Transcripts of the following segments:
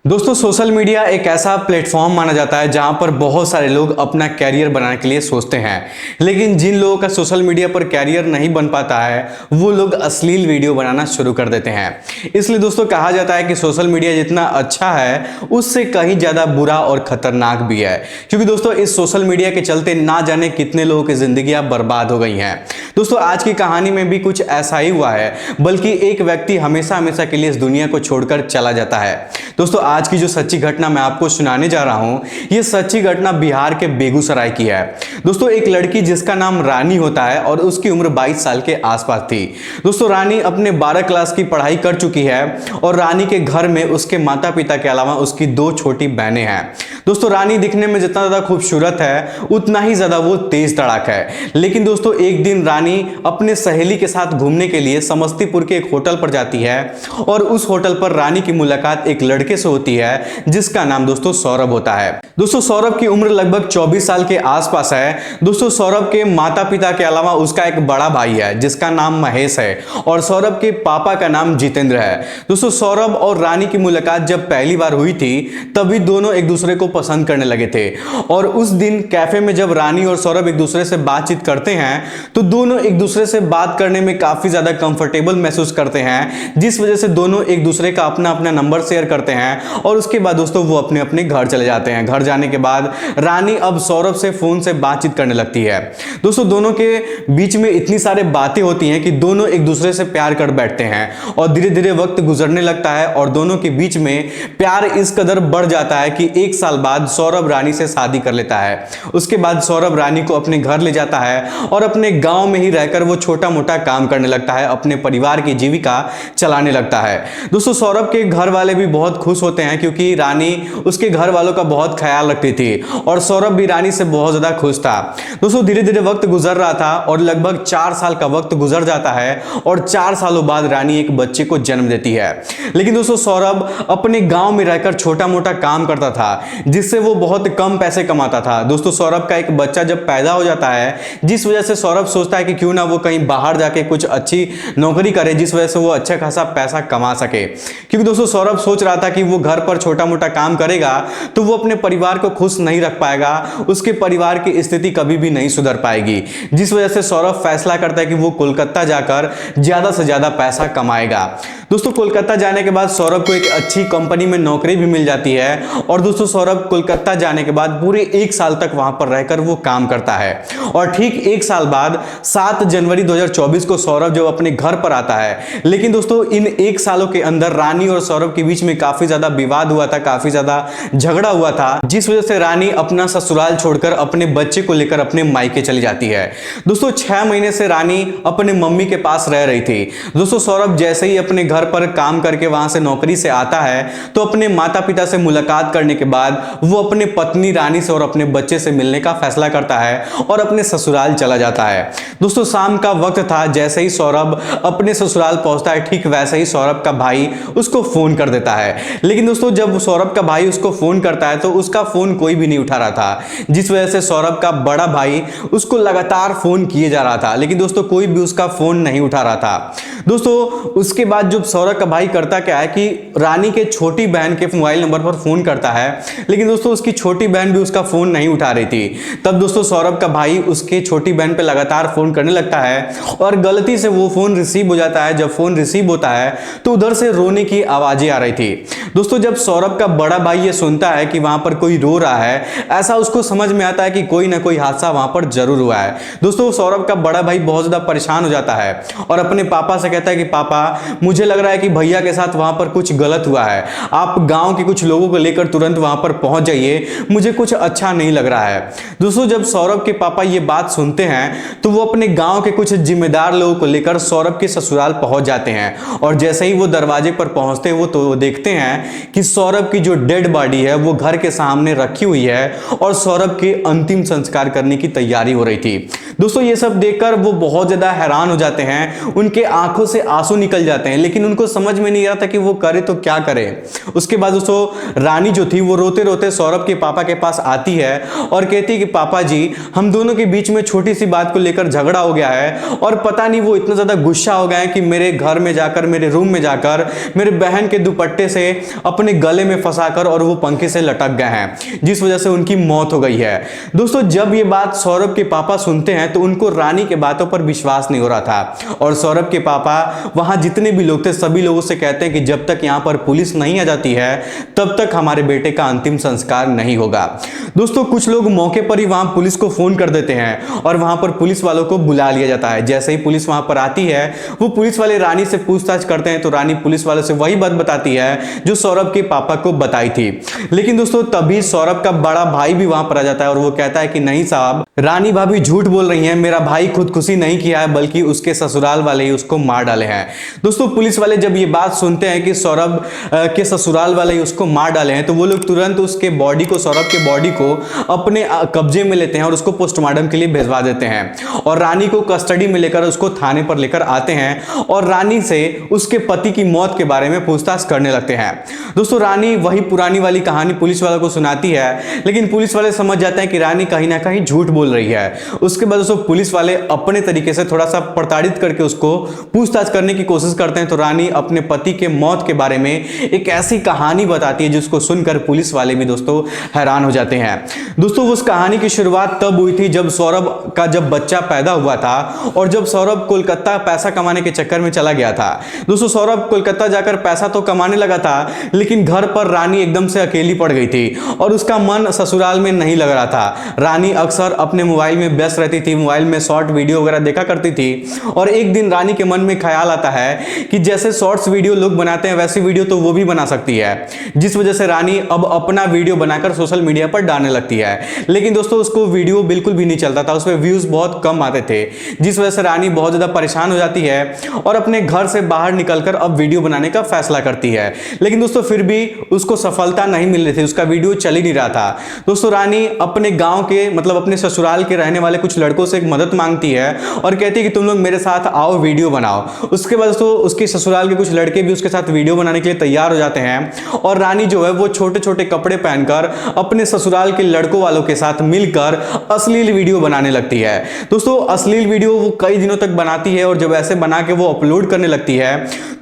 दोस्तों social media एक ऐसा प्लेटफॉर्म माना जाता है जहां पर बहुत सारे लोग अपना कैरियर बनाने के लिए सोचते हैं। लेकिन जिन लोगों का सोशल मीडिया पर कैरियर नहीं बन पाता है वो लोग अश्लील वीडियो बनाना शुरू कर देते हैं। इसलिए दोस्तों कहा जाता है कि सोशल मीडिया जितना अच्छा है उससे कहीं ज़्यादा बुरा और खतरनाक भी है, क्योंकि दोस्तों इस सोशल मीडिया के चलते ना जाने कितने लोगों की जिंदगियां बर्बाद हो गई हैं। दोस्तों आज की कहानी में भी कुछ ऐसा ही हुआ है, बल्कि एक व्यक्ति हमेशा हमेशा के लिए इस दुनिया को छोड़कर चला जाता है। दोस्तों आज की जो सच्ची घटना मैं आपको सुनाने जा रहा हूं, यह सच्ची घटना बिहार के बेगूसराय की है। दोस्तों एक लड़की जिसका नाम रानी होता है और उसकी उम्र 22 साल के आसपास थी। दोस्तों रानी अपने 12 क्लास की पढ़ाई कर चुकी है और रानी के घर में उसके माता पिता के अलावा उसकी 2 छोटी बहनें हैं। दोस्तों रानी दिखने में जितना ज्यादा खूबसूरत है उतना ही ज्यादा वो तेज तड़ाक है। लेकिन दोस्तों एक दिन रानी अपने सहेली के साथ घूमने के लिए समस्तीपुर के एक होटल पर जाती है और उस होटल पर रानी की मुलाकात एक लड़के से होती है जिसका नाम दोस्तों सौरभ होता है। दोस्तों सौरभ की उम्र लगभग 24 साल के आसपास है। दोस्तों सौरभ के माता पिता के अलावा उसका एक बड़ा भाई है जिसका नाम महेश है और सौरभ के पापा का नाम जितेंद्र है। दोस्तों सौरभ और रानी की मुलाकात जब पहली बार हुई थी तभी दोनों एक दूसरे को पसंद करने लगे थे और उस दिन कैफे में जब रानी और सौरभ एक दूसरे से बातचीत करते हैं तो दोनों एक दूसरे से बात करने में काफी ज्यादा कंफर्टेबल महसूस करते हैं, जिस वजह से दोनों एक दूसरे का अपना अपना नंबर शेयर करते हैं और उसके बाद दोस्तों वो अपने अपने घर चले जाते हैं। घर जाने के बाद रानी अब सौरभ से फोन से बातचीत करने लगती है। दोस्तों दोनों के बीच में इतनी सारी बातें होती हैं कि दोनों एक दूसरे से प्यार कर बैठते हैं और धीरे धीरे वक्त गुजरने लगता है और दोनों के बीच में प्यार इस कदर बढ़ जाता है कि 1 साल बाद सौरभ रानी से शादी कर लेता है। उसके बाद सौरभ रानी को अपने घर ले जाता है और अपने गांव में ही रहकर वो छोटा मोटा काम करने लगता है, अपने परिवार की जीविका चलाने लगता है। दोस्तों सौरभ के घर वाले भी बहुत खुश होते हैं क्योंकि रानी उसके घर वालों का बहुत ख्याल रखती थी और सौरभ भी रानी से बहुत ज्यादा खुश था। दोस्तों धीरे धीरे वक्त गुजर रहा था और लगभग 4 साल का वक्त गुजर जाता है और 4 सालों बाद रानी एक बच्चे को जन्म देती है। लेकिन दोस्तों सौरभ अपने गांव में रहकर छोटा मोटा काम करता था जिससे वो बहुत कम पैसे कमाता था। दोस्तों सौरभ का एक बच्चा जब पैदा हो जाता है जिस वजह से सौरभ सोचता है कि क्यों ना वो कहीं बाहर जाके कुछ अच्छी नौकरी करे जिस वजह से वो अच्छा खासा पैसा कमा सके, क्योंकि दोस्तों सौरभ सोच रहा था कि वो घर पर छोटा मोटा काम करेगा तो वो अपने परिवार को खुश नहीं रख पाएगा, उसके परिवार की स्थिति कभी भी नहीं सुधर पाएगी। जिस वजह से सौरभ फैसला करता है कि वो कोलकाता जाकर ज्यादा से ज्यादा पैसा कमाएगा। दोस्तों कोलकाता जाने के बाद सौरभ को एक अच्छी कंपनी में नौकरी भी मिल जाती है और दोस्तों सौरभ कोलकाता जाने के बाद पूरे 1 साल तक वहां पर रहकर वो काम करता है और ठीक 1 साल बाद 7 जनवरी 2024 को सौरभ जब अपने घर पर आता है। लेकिन दोस्तों इन 1 सालों के अंदर रानी और सौरभ के बीच में काफी ज्यादा विवाद हुआ था, काफी ज्यादा झगड़ा हुआ था, जिस वजह से रानी अपना ससुराल छोड़कर अपने बच्चे को लेकर अपने मायके चली जाती है। दोस्तों 6 महीने से रानी अपने मम्मी के पास रह रही थी। दोस्तों सौरभ जैसे ही अपने घर पर काम करके वहां से नौकरी से आता है तो अपने माता पिता से मुलाकात करने के बाद वो अपने पत्नी रानी से और अपने बच्चे से मिलने का फैसला करता है और अपने ससुराल चला जाता है। दोस्तों शाम का वक्त था, जैसे ही सौरभ अपने ससुराल पहुंचता है ठीक वैसे ही सौरभ का भाई उसको फोन कर देता है। लेकिन दोस्तों जब सौरभ का भाई उसको फोन करता है तो उसका फोन कोई भी नहीं उठा रहा था, जिस वजह से सौरभ का बड़ा भाई उसको लगातार फोन किए जा रहा था, लेकिन दोस्तों कोई भी उसका फोन नहीं उठा रहा था। दोस्तों उसके बाद जब सौरभ का भाई करता क्या है कि रानी के छोटी बहन के मोबाइल नंबर पर फोन करता है, लेकिन दोस्तों उसकी छोटी बहन भी उसका फोन नहीं उठा रही थी। तब दोस्तों सौरभ का भाई उसके छोटी बहन पे लगातार फोन करने लगता है और गलती से वो फोन रिसीव हो जाता है। जब फोन रिसीव होता है तो उधर से रोने की आवाजें आ रही थी। दोस्तों जब सौरभ का बड़ा भाई ये सुनता है कि वहां पर कोई रो रहा है, ऐसा उसको समझ में आता है कि कोई ना कोई हादसा वहां पर जरूर हुआ है। दोस्तों सौरभ का बड़ा भाई बहुत ज्यादा परेशान हो जाता है और अपने पापा से कहता है कि पापा मुझे लग रहा है कि भैया के साथ वहां पर कुछ गलत हुआ है, आप गांव के कुछ लोगों को लेकर तुरंत वहां पर पहुंच जाइए, मुझे कुछ अच्छा नहीं लग रहा है। दोस्तों जब सौरभ के पापा ये बात सुनते हैं तो वो अपने गांव के कुछ जिम्मेदार लोगों को लेकर सौरभ के ससुराल पहुंच जाते हैं और जैसे ही वो दरवाजे पर पहुंचते हैं वो देखते हैं कि सौरभ की जो डेड बॉडी है वो घर के सामने रखी हुई है और सौरभ के अंतिम संस्कार करने की तैयारी हो रही थी। दोस्तों ये सब देखकर वो बहुत ज्यादा हैरान हो जाते हैं, उनके आंखों आंखों से आंसू निकल जाते हैं, लेकिन उनको समझ में नहीं आ रहा था कि वो करे तो क्या करे। उसके बाद दोस्तों रानी जो थी वो रोते रोते सौरभ के पापा के पास आती है और कहती है कि पापा जी, हम दोनों के बीच में छोटी सी बात को लेकर झगड़ा हो गया है और पता नहीं वो इतना ज्यादा गुस्सा हो गए हैं कि मेरे घर में जाकर, मेरे रूम में जाकर मेरे बहन के दुपट्टे से अपने गले में फंसाकर और वो पंखे से लटक गए हैं, जिस वजह से उनकी मौत हो गई है। दोस्तों जब ये बात सौरभ के पापा सुनते हैं तो उनको रानी के बातों पर विश्वास नहीं हो रहा था और सौरभ के पापा वहां जितने भी लोग थे सभी लोगों से कहते हैं कि जब तक यहां पर पुलिस नहीं आ जाती है तब तक हमारे बेटे का अंतिम संस्कार नहीं होगा। दोस्तों कुछ लोग मौके पर ही वहां पुलिस को फोन कर देते हैं और वहां पर पुलिस वालों को बुला लिया जाता है। जैसे ही पुलिस वहां पर आती है वो पुलिस वाले रानी से पूछताछ करते हैं तो रानी पुलिस वालों से वही बात बताती है जो सौरभ के पापा को बताई थी। लेकिन दोस्तों तभी सौरभ का बड़ा भाई भी वहां पर आ जाता है और वो कहता है कि नहीं साहब, रानी भाभी झूठ बोल रही हैं, मेरा भाई खुदकुशी नहीं किया है बल्कि उसके ससुराल वाले ही उसको मार डाले हैं। दोस्तों पुलिस वाले जब ये बात सुनते हैं कि सौरभ के ससुराल वाले ही उसको मार डाले हैं तो वो लोग तुरंत उसके बॉडी को, सौरभ के बॉडी को अपने कब्जे में लेते हैं और उसको पोस्टमार्टम के लिए भिजवा देते हैं और रानी को कस्टडी में लेकर उसको थाने पर लेकर आते हैं और रानी से उसके पति की मौत के बारे में पूछताछ करने लगते हैं। दोस्तों रानी वही पुरानी वाली कहानी पुलिस वालों को सुनाती है, लेकिन पुलिस वाले समझ जाते हैं कि रानी कहीं ना कहीं झूठ बोल रही है। उसके बाद दोस्तों पुलिस वाले अपने तरीके से थोड़ा सा प्रताड़ित करके उसको पूछताछ करने की कोशिश करते हैं तो रानी अपने पति के मौत के बारे में एक ऐसी कहानी बताती है जिसको सुनकर पुलिस वाले भी दोस्तों हैरान हो जाते हैं। दोस्तों उस कहानी की शुरुआत तब हुई थी जब सौरभ का जब बच्चा पैदा हुआ था और जब सौरभ कोलकाता पैसा कमाने के चक्कर में चला गया था। दोस्तों सौरभ कोलकाता जाकर पैसा तो कमाने लगा था लेकिन घर पर रानी एकदम से अकेली पड़ गई थी और उसका मन ससुराल में नहीं लग रहा था। रानी अक्सर अपने मोबाइल में व्यस्त रहती थी, मोबाइल में शॉर्ट वीडियो वगैरह देखा करती थी और एक दिन रानी के मन में ख्याल आता है कि जैसे शॉर्ट्स वीडियो लोग बनाते हैं वैसी वीडियो तो वो भी बना सकती है, जिस वजह से रानी अब अपना वीडियो बनाकर सोशल मीडिया पर डालने लगती है। लेकिन दोस्तों उसको वीडियो बिल्कुल भी नहीं चलता था, उसमें व्यूज बहुत कम आते थे, जिस वजह से रानी बहुत ज्यादा परेशान हो जाती है और अपने घर से बाहर निकलकर अब वीडियो बनाने का फैसला करती है। लेकिन दोस्तों फिर भी उसको सफलता नहीं मिल रही थी, उसका वीडियो चल ही नहीं रहा था। दोस्तों रानी अपने गांव के मतलब अपने ससुराल के रहने वाले कुछ लड़कों से एक मदद मांगती है और कहती है कि तुम लोग मेरे साथ आओ, वीडियो बनाओ। उसके बाद दोस्तों उसके ससुराल के कुछ लड़के भी उसके साथ वीडियो बनाने के लिए तैयार हो जाते हैं और रानी जो है वो छोटे छोटे कपड़े पहनकर अपने ससुराल के लड़कों वालों के साथ मिलकर अश्लील वीडियो बनाने लगती है। दोस्तों अश्लील वीडियो वो कई दिनों तक बनाती है और जब ऐसे बना के वो अपलोड करने लगती है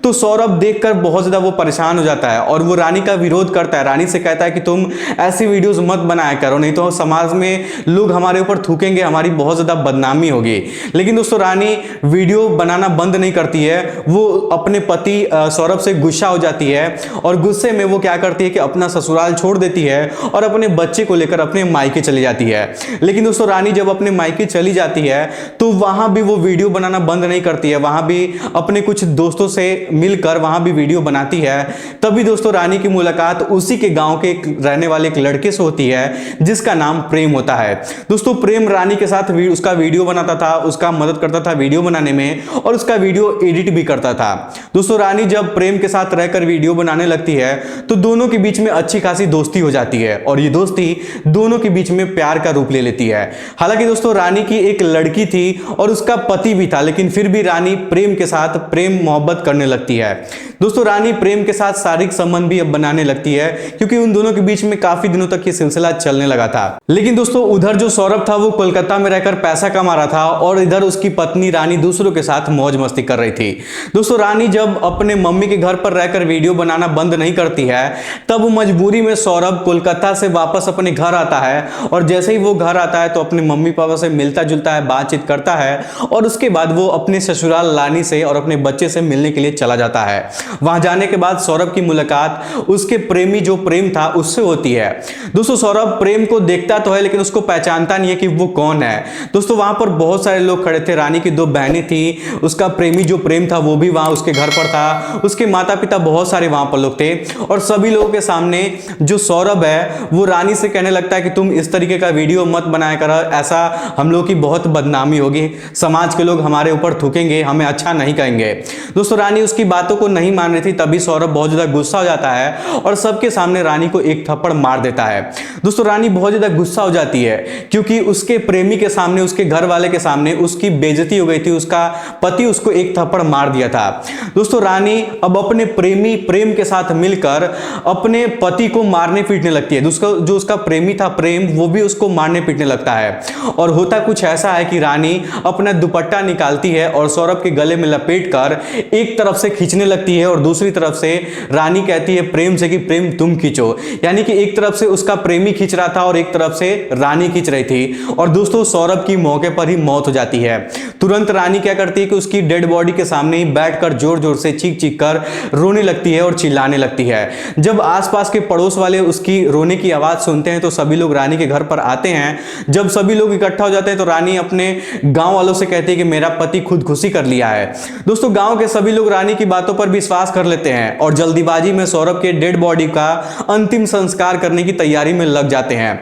तो सौरभ देखकर बहुत ज्यादा वो परेशान हो जाता है और वो रानी का विरोध करता है। रानी से कहता है कि तुम ऐसी वीडियोस मत बनाया करो, नहीं तो समाज में लोग हमारे ऊपर थूकेंगे, हमारी बहुत ज्यादा बदनामी होगी। लेकिन दोस्तों रानी वीडियो बनाना बंद नहीं करती है, वो अपने पति सौरभ से गुस्सा हो जाती है और गुस्से में वो क्या करती है कि अपना ससुराल छोड़ देती है और अपने बच्चे को लेकर अपने मायके चली जाती है। लेकिन दोस्तों रानी जब अपने मायके चली जाती है तो वहां भी वो वीडियो बनाना बंद नहीं करती है, वहां भी अपने कुछ दोस्तों से मिलकर वहां भी वीडियो बनाती है। तभी दोस्तों रानी की मुलाकात उसी के गांव के रहने वाले एक लड़के से होती है जिसका नाम प्रेम होता है। दोस्तों प्रेम रानी के साथ उसका वीडियो बनाता था, उसका मदद करता था वीडियो बनाने में और उसका वीडियो एडिट भी करता था। दोस्तों रानी जब प्रेम के साथ रहकर वीडियो बनाने लगती है तो दोनों के बीच में अच्छी खासी दोस्ती हो जाती है और ये दोस्ती दोनों के बीच में प्यार का रूप ले लेती है। हालांकि दोस्तों रानी की एक लड़की थी और उसका पति भी था, लेकिन फिर भी रानी प्रेम के साथ प्रेम मोहब्बत करने लगती है। दोस्तों रानी प्रेम के साथ शारीरिक संबंध भी अब बनाने लगती है क्योंकि उन दोनों के बीच में काफी दिनों तक ये सिलसिला चलने लगा था। लेकिन दोस्तों उधर जो सौरभ था वो कोलकाता में रहकर पैसा कमा रहा था और इधर उसकी पत्नी रानी दूसरों के साथ मौज मस्ती कर रही थी। दोस्तों रानी जब अपने मम्मी के घर पर रहकर वीडियो बनाना बंद नहीं करती है तब मजबूरी में सौरभ कोलकाता से वापस अपने घर आता है और जैसे ही वो घर आता है तो अपने मम्मी पापा से मिलता जुलता है, बातचीत करता है और उसके बाद वो अपने ससुराल रानी से और अपने बच्चे से मिलने के लिए चला जाता है। वहां जाने के बाद सौरभ की मुलाकात उसके प्रेमी जो प्रेम था उससे होती है। दोस्तों सौरभ प्रेम को देखता तो है लेकिन उसको पहचानता नहीं है कि वो कौन है। दोस्तों वहां पर बहुत सारे लोग खड़े थे, रानी की 2 बहनें थी, उसका प्रेमी जो प्रेम था वो भी वहां उसके घर पर था, उसके माता पिता बहुत सारे वहां पर लोग थे और सभी लोगों के सामने जो सौरभ है वो रानी से कहने लगता है कि तुम इस तरीके का वीडियो मत बनाया करो, ऐसा हम लोग की बहुत बदनामी होगी, समाज के लोग हमारे ऊपर थूकेंगे, हमें अच्छा नहीं कहेंगे। दोस्तों रानी उसकी बातों को नहीं मान रही थी, तभी सौरभ बहुत ज्यादा गुस्सा हो जाता है और सबके सामने रानी को एक थप्पड़ मार देता है। दोस्तों रानी बहुत ज्यादा गुस्सा हो जाती है क्योंकि उसके प्रेमी के सामने, उसके घर वाले के सामने उसकी बेइज्जती हो गई थी, उसका पति उसको एक एक थप्पड़ मार दिया था। दोस्तों रानी अब अपने प्रेम के साथ मिलकर अपने पति को मारने पीटने लगती है। जो उसका प्रेमी था प्रेम, वो भी उसको मारने पीटने लगता है। और होता कुछ ऐसा है कि रानी अपना दुपट्टा निकालती है और सौरभ के गले में लपेटकर एक तरफ से खींचने लगती है और दूसरी तरफ से रानी कहती है प्रेम से कि प्रेम तुम खींचो। यानी कि एक तरफ से उसका प्रेमी खींच रहा था और एक तरफ से रानी खींच रही थी। और दोस्तों सौरभ की मौके पर ही मौत हो जाती है। तुरंत रानी क्या करती है कि उसकी डेड बॉडी के सामने ही बैठकर जोर जोर से चीख चीख कर रोने लगती है और चिल्लाने लगती है। जब आसपास के पड़ोस वाले उसकी रोने की आवाज सुनते हैं तो सभी लोग रानी के घर पर आते हैं। जब सभी लोग इकट्ठा हो जाते हैं तो रानी अपने गांव वालों से कहती है कि मेरा पति खुदकुशी कर लिया है। दोस्तों गांव के सभी लोग रानी की बातों पर विश्वास कर लेते हैं और जल्दीबाजी में सौरभ के डेड बॉडी का अंतिम संस्कार करने की तैयारी में लग जाते हैं।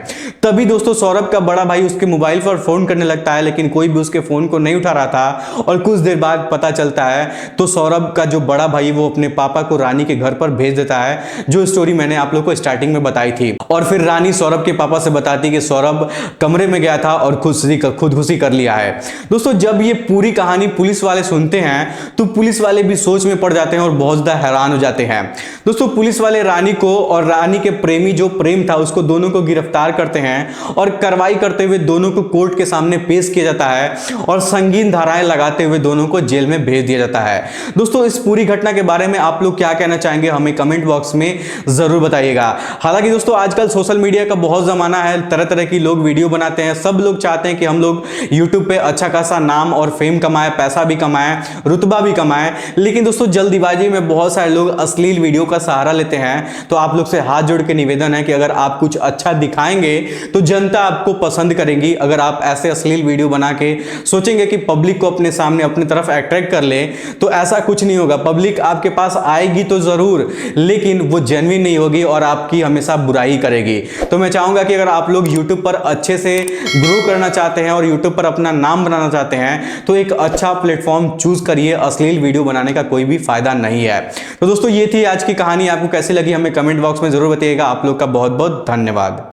तभी दोस्तों सौरभ का बड़ा भाई उसके मोबाइल पर फोन करने लगता है, लेकिन कोई भी उसके फोन को नहीं उठा रहा था। और कुछ देर बाद पता चलता है तो सौरभ का जो बड़ा भाई वो अपने पापा को रानी के घर पर भेज देता है, जो स्टोरी मैंने आप लोग को स्टार्टिंग में बताई थी। और फिर रानी सौरभ के पापा से बताती कि सौरभ कमरे में गया था और खुदकुशी कर लिया है। दोस्तों जब ये पूरी कहानी पुलिस वाले सुनते हैं तो पुलिस वाले भी सोच में पड़ जाते हैं और बहुत ज्यादा हैरान हो जाते हैं। दोस्तों पुलिस वाले रानी को और रानी के प्रेमी जो प्रेम था उसको दोनों को गिरफ्तार करते हैं और कार्रवाई करते हुए दोनों को कोर्ट के सामने पेश किया जाता है और संगीन धाराएं लगाते हुए दोनों को जेल में भेज दिया जाता है। दोस्तों इस पूरी घटना के बारे में आप लोग क्या कहना चाहेंगे हमें कमेंट बॉक्स में जरूर बताइएगा। हालांकि दोस्तों आजकल सोशल मीडिया का बहुत जमाना है, तरह तरह की लोग वीडियो बनाते हैं। सब लोग चाहते हैं कि हम लोग यूट्यूब पे अच्छा खासा नाम और फेम कमाएं, पैसा भी कमाएं, रुतबा भी कमाएं। लेकिन दोस्तों जल्दीबाजी में बहुत सारे लोग अश्लील वीडियो का सहारा लेते हैं। तो आप लोग से हाथ जोड़ के निवेदन है कि अगर आप कुछ अच्छा दिखाएंगे तो जनता आपको पसंद करेगी। अगर आप ऐसे अश्लील वीडियो बना के सोचेंगे कि पब्लिक को अपने सामने अपनी तरफ अट्रैक्ट कर ले, तो ऐसा कुछ नहीं होगा। पब्लिक आपके पास आएगी तो जरूर, लेकिन वो जेन्युइन नहीं होगी और आपकी हमेशा बुराई करेगी। तो मैं चाहूंगा कि अगर आप लोग YouTube पर अच्छे से ग्रो करना चाहते हैं और YouTube पर अपना नाम बनाना चाहते हैं तो एक अच्छा प्लेटफॉर्म चूज करिए। अश्लील वीडियो बनाने का कोई भी फायदा नहीं है। तो दोस्तों ये थी आज की कहानी। आपको कैसी लगी हमें कमेंट बॉक्स में जरूर बताइएगा। आप लोग का बहुत बहुत धन्यवाद।